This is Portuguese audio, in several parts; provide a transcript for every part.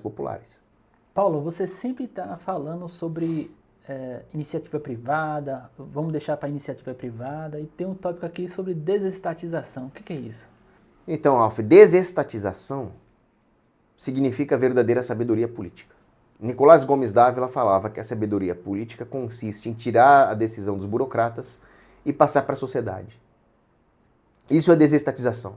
populares. Paulo, você sempre está falando sobre iniciativa privada, vamos deixar para iniciativa privada, e tem um tópico aqui sobre desestatização. O que é isso? Então, Alf, desestatização significa verdadeira sabedoria política. Nicolás Gomes Dávila falava que a sabedoria política consiste em tirar a decisão dos burocratas e passar para a sociedade. Isso é desestatização.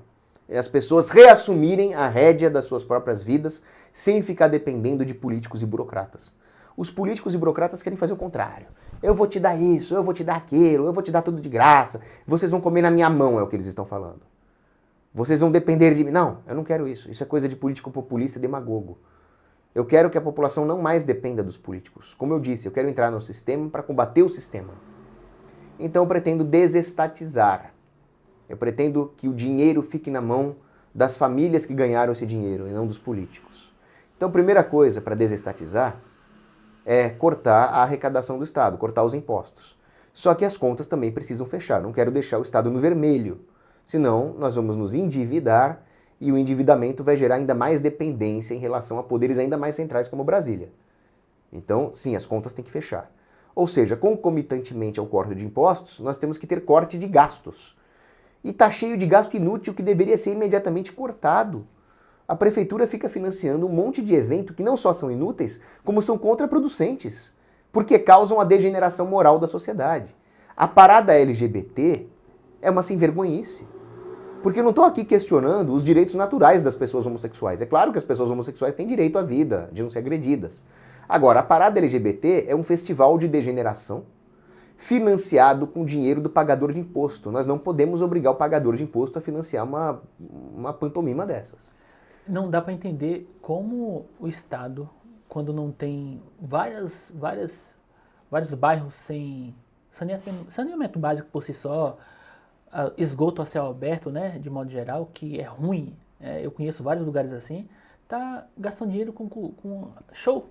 É as pessoas reassumirem a rédea das suas próprias vidas sem ficar dependendo de políticos e burocratas. Os políticos e burocratas querem fazer o contrário. Eu vou te dar isso, eu vou te dar aquilo, eu vou te dar tudo de graça, vocês vão comer na minha mão, é o que eles estão falando. Vocês vão depender de mim. Não, eu não quero isso. Isso é coisa de político populista e demagogo. Eu quero que a população não mais dependa dos políticos. Como eu disse, eu quero entrar no sistema para combater o sistema. Então eu pretendo desestatizar. Eu pretendo que o dinheiro fique na mão das famílias que ganharam esse dinheiro e não dos políticos. Então a primeira coisa para desestatizar é cortar a arrecadação do Estado, cortar os impostos. Só que as contas também precisam fechar. Não quero deixar o Estado no vermelho. Senão nós vamos nos endividar e o endividamento vai gerar ainda mais dependência em relação a poderes ainda mais centrais como Brasília. Então, sim, as contas têm que fechar. Ou seja, concomitantemente ao corte de impostos, nós temos que ter corte de gastos. E está cheio de gasto inútil que deveria ser imediatamente cortado. A prefeitura fica financiando um monte de evento que não só são inúteis, como são contraproducentes, porque causam a degeneração moral da sociedade. A parada LGBT é uma sem-vergonhice. Porque eu não estou aqui questionando os direitos naturais das pessoas homossexuais. É claro que as pessoas homossexuais têm direito à vida, de não ser agredidas. Agora, a parada LGBT é um festival de degeneração financiado com dinheiro do pagador de imposto. Nós não podemos obrigar o pagador de imposto a financiar uma pantomima dessas. Não dá para entender como o Estado, quando não tem vários bairros sem saneamento básico por si só, esgoto a céu aberto, né, de modo geral, que é ruim, eu conheço vários lugares assim, tá gastando dinheiro com show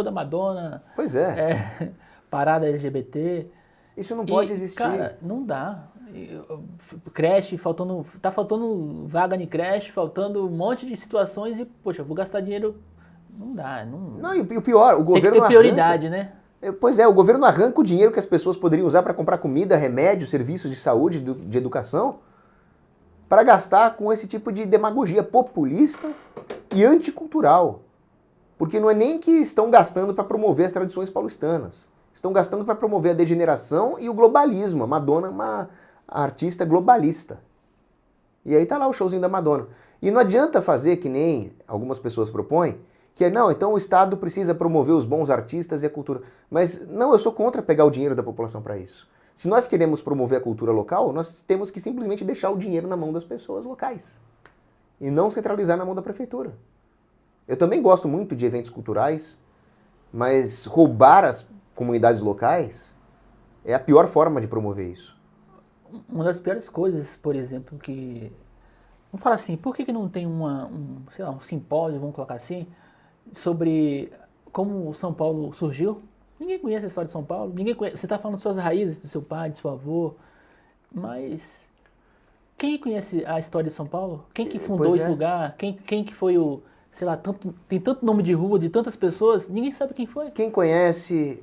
da Madonna, Pois é. Parada LGBT. Isso não pode existir. Cara, não dá. Creche, tá faltando vaga em creche, faltando um monte de situações e, poxa, eu vou gastar dinheiro, não dá. Não, e o pior, o governo tem que ter prioridade, né? Pois é, o governo arranca o dinheiro que as pessoas poderiam usar para comprar comida, remédio, serviços de saúde, de educação, para gastar com esse tipo de demagogia populista e anticultural. Porque não é nem que estão gastando para promover as tradições paulistanas. Estão gastando para promover a degeneração e o globalismo. A Madonna é uma artista globalista. E aí tá lá o showzinho da Madonna. E não adianta fazer que nem algumas pessoas propõem, que é, não, então o Estado precisa promover os bons artistas e a cultura. Mas não, eu sou contra pegar o dinheiro da população para isso. Se nós queremos promover a cultura local, nós temos que simplesmente deixar o dinheiro na mão das pessoas locais. E não centralizar na mão da prefeitura. Eu também gosto muito de eventos culturais, mas roubar as comunidades locais é a pior forma de promover isso. Uma das piores coisas, por exemplo, que... Vamos falar assim, por que não tem sei lá, um simpósio, vamos colocar assim, sobre como São Paulo surgiu? Ninguém conhece a história de São Paulo, ninguém conhece, você está falando suas raízes, do seu pai, do seu avô, mas quem conhece a história de São Paulo? Quem que fundou esse lugar? Quem que foi o, sei lá, tem tanto nome de rua, de tantas pessoas, ninguém sabe quem foi. Quem conhece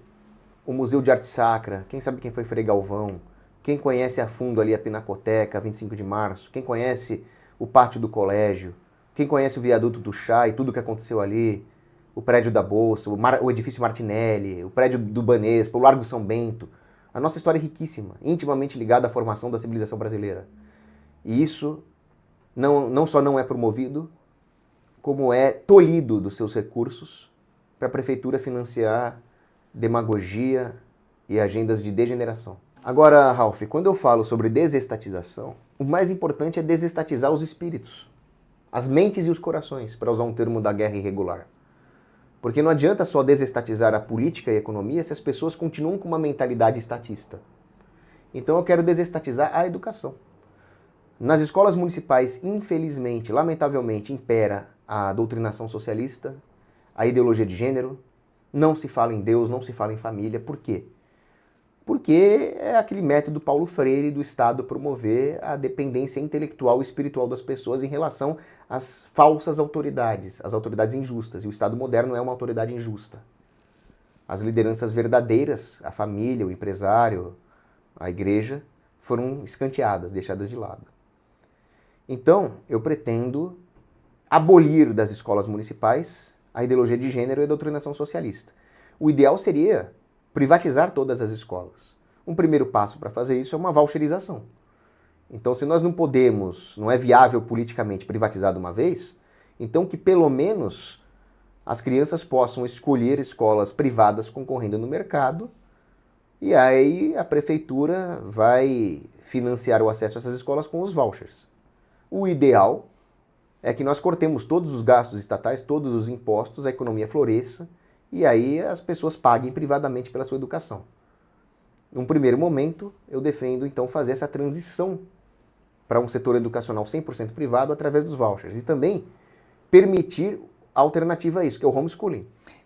o Museu de Arte Sacra, quem sabe quem foi Frei Galvão, quem conhece a fundo ali a Pinacoteca, 25 de Março, quem conhece o pátio do colégio, quem conhece o viaduto do Chá e tudo que aconteceu ali, o prédio da Bolsa, o edifício Martinelli, o prédio do Banespa, o Largo São Bento. A nossa história é riquíssima, intimamente ligada à formação da civilização brasileira. E isso não só não é promovido, como é tolhido dos seus recursos para a prefeitura financiar demagogia e agendas de degeneração. Agora, Ralph, quando eu falo sobre desestatização, o mais importante é desestatizar os espíritos, as mentes e os corações, para usar um termo da guerra irregular. Porque não adianta só desestatizar a política e a economia se as pessoas continuam com uma mentalidade estatista. Então eu quero desestatizar a educação. Nas escolas municipais, infelizmente, lamentavelmente, impera a doutrinação socialista, a ideologia de gênero, não se fala em Deus, não se fala em família. Por quê? porque é aquele método Paulo Freire do Estado promover a dependência intelectual e espiritual das pessoas em relação às falsas autoridades, às autoridades injustas. E o Estado moderno é uma autoridade injusta. As lideranças verdadeiras, a família, o empresário, a igreja, foram escanteadas, deixadas de lado. Então, eu pretendo abolir das escolas municipais a ideologia de gênero e a doutrinação socialista. O ideal seria privatizar todas as escolas. Um primeiro passo para fazer isso é uma voucherização. Então, se nós não podemos, não é viável politicamente privatizar de uma vez, então que pelo menos as crianças possam escolher escolas privadas concorrendo no mercado, e aí a prefeitura vai financiar o acesso a essas escolas com os vouchers. O ideal é que nós cortemos todos os gastos estatais, todos os impostos, a economia floresça, e aí as pessoas paguem privadamente pela sua educação. Num primeiro momento, eu defendo então fazer essa transição para um setor educacional 100% privado através dos vouchers, e também permitir a alternativa a isso, que é o homeschooling.